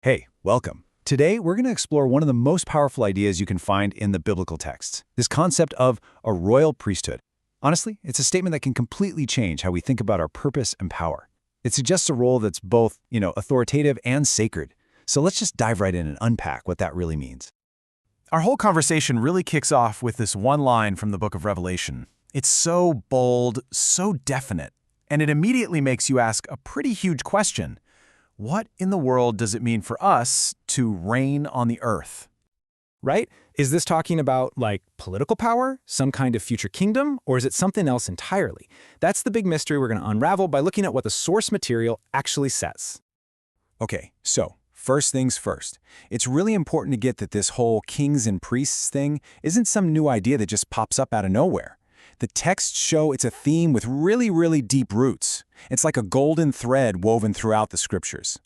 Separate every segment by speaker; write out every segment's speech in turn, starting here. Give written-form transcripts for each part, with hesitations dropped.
Speaker 1: Hey, welcome. Today, we're going to explore one of the most powerful ideas you can find in the biblical texts, this concept of a royal priesthood. Honestly, it's a statement that can completely change how we think about our purpose and power. It suggests a role that's both, authoritative and sacred. So let's just dive right in and unpack what that really means.
Speaker 2: Our whole conversation really kicks off with this one line from the book of Revelation. It's so bold, so definite, and it immediately makes you ask a pretty huge question. What in the world does it mean for us to reign on the earth?
Speaker 3: Right? Is this talking about, political power, some kind of future kingdom, or is it something else entirely? That's the big mystery we're going to unravel by looking at what the source material actually says.
Speaker 1: Okay, so first things first. It's really important to get that this whole kings and priests thing isn't some new idea that just pops up out of nowhere. The texts show it's a theme with really deep roots. It's like a golden thread woven throughout the scriptures.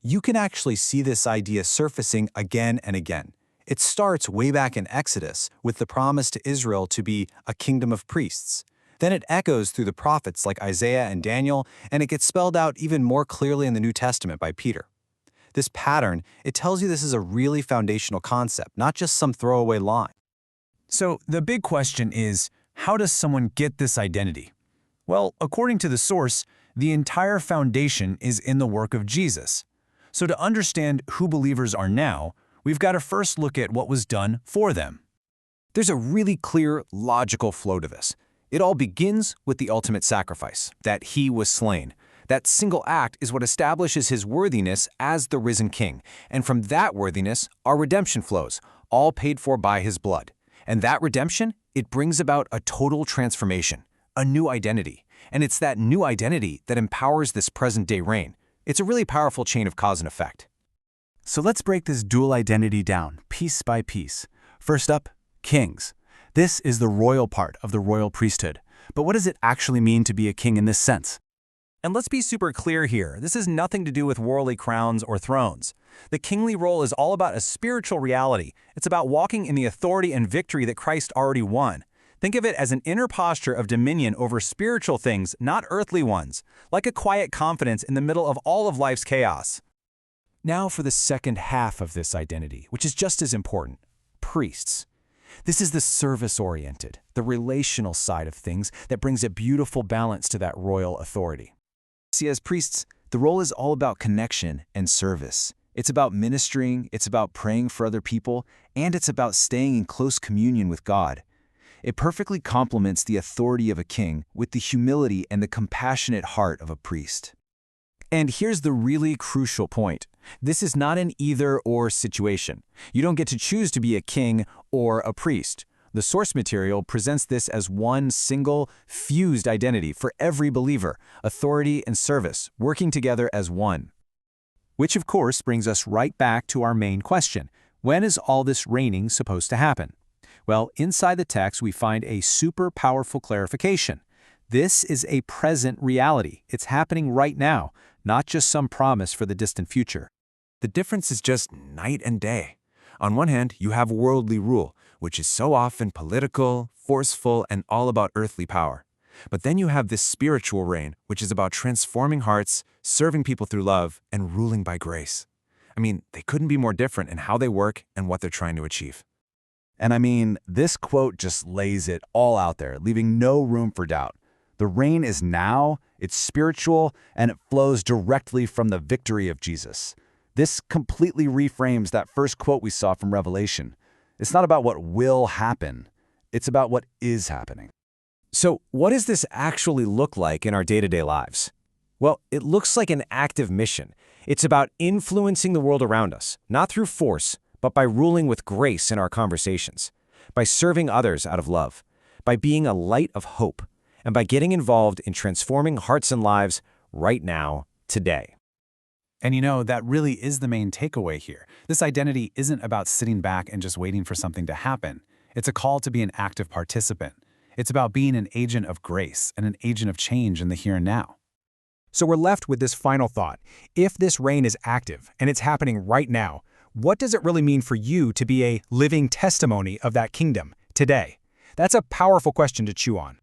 Speaker 1: You can actually see this idea surfacing again and again. It starts way back in Exodus with the promise to Israel to be a kingdom of priests. Then it echoes through the prophets like Isaiah and Daniel, and it gets spelled out even more clearly in the New Testament by Peter. This pattern, it tells you this is a really foundational concept, not just some throwaway line.
Speaker 2: So the big question is, how does someone get this identity? Well, according to the source, the entire foundation is in the work of Jesus. So to understand who believers are now, we've got to first look at what was done for them.
Speaker 1: There's a really clear, logical flow to this. It all begins with the ultimate sacrifice, that he was slain. That single act is what establishes his worthiness as the risen king, and from that worthiness, our redemption flows, all paid for by his blood. And that redemption, it brings about a total transformation, a new identity. And it's that new identity that empowers this present-day reign. It's a really powerful chain of cause and effect.
Speaker 2: So let's break this dual identity down, piece by piece. First up, kings. This is the royal part of the royal priesthood. But what does it actually mean to be a king in this sense? And let's be super clear here, this has nothing to do with worldly crowns or thrones. The kingly role is all about a spiritual reality. It's about walking in the authority and victory that Christ already won. Think of it as an inner posture of dominion over spiritual things, not earthly ones, like a quiet confidence in the middle of all of life's chaos.
Speaker 1: Now for the second half of this identity, which is just as important, priests. This is the service-oriented, the relational side of things that brings a beautiful balance to that royal authority. See, as priests, the role is all about connection and service. It's about ministering, it's about praying for other people, and it's about staying in close communion with God. It perfectly complements the authority of a king with the humility and the compassionate heart of a priest. And here's the really crucial point. This is not an either-or situation. You don't get to choose to be a king or a priest. The source material presents this as one single, fused identity for every believer, authority and service, working together as one. Which, of course, brings us right back to our main question. When is all this reigning supposed to happen? Well, inside the text, we find a super powerful clarification. This is a present reality. It's happening right now, not just some promise for the distant future. The difference is just night and day. On one hand, you have worldly rule, which is so often political, forceful, and all about earthly power. But then you have this spiritual reign, which is about transforming hearts, serving people through love, and ruling by grace. I mean, they couldn't be more different in how they work and what they're trying to achieve. And I mean, this quote just lays it all out there, leaving no room for doubt. The reign is now, it's spiritual, and it flows directly from the victory of Jesus. This completely reframes that first quote we saw from Revelation. It's not about what will happen, it's about what is happening. So what does this actually look like in our day-to-day lives? Well, it looks like an active mission. It's about influencing the world around us, not through force, but by ruling with grace in our conversations, by serving others out of love, by being a light of hope, and by getting involved in transforming hearts and lives right now, today.
Speaker 3: And that really is the main takeaway here. This identity isn't about sitting back and just waiting for something to happen. It's a call to be an active participant. It's about being an agent of grace and an agent of change in the here and now.
Speaker 4: So we're left with this final thought. If this reign is active and it's happening right now, what does it really mean for you to be a living testimony of that kingdom today? That's a powerful question to chew on.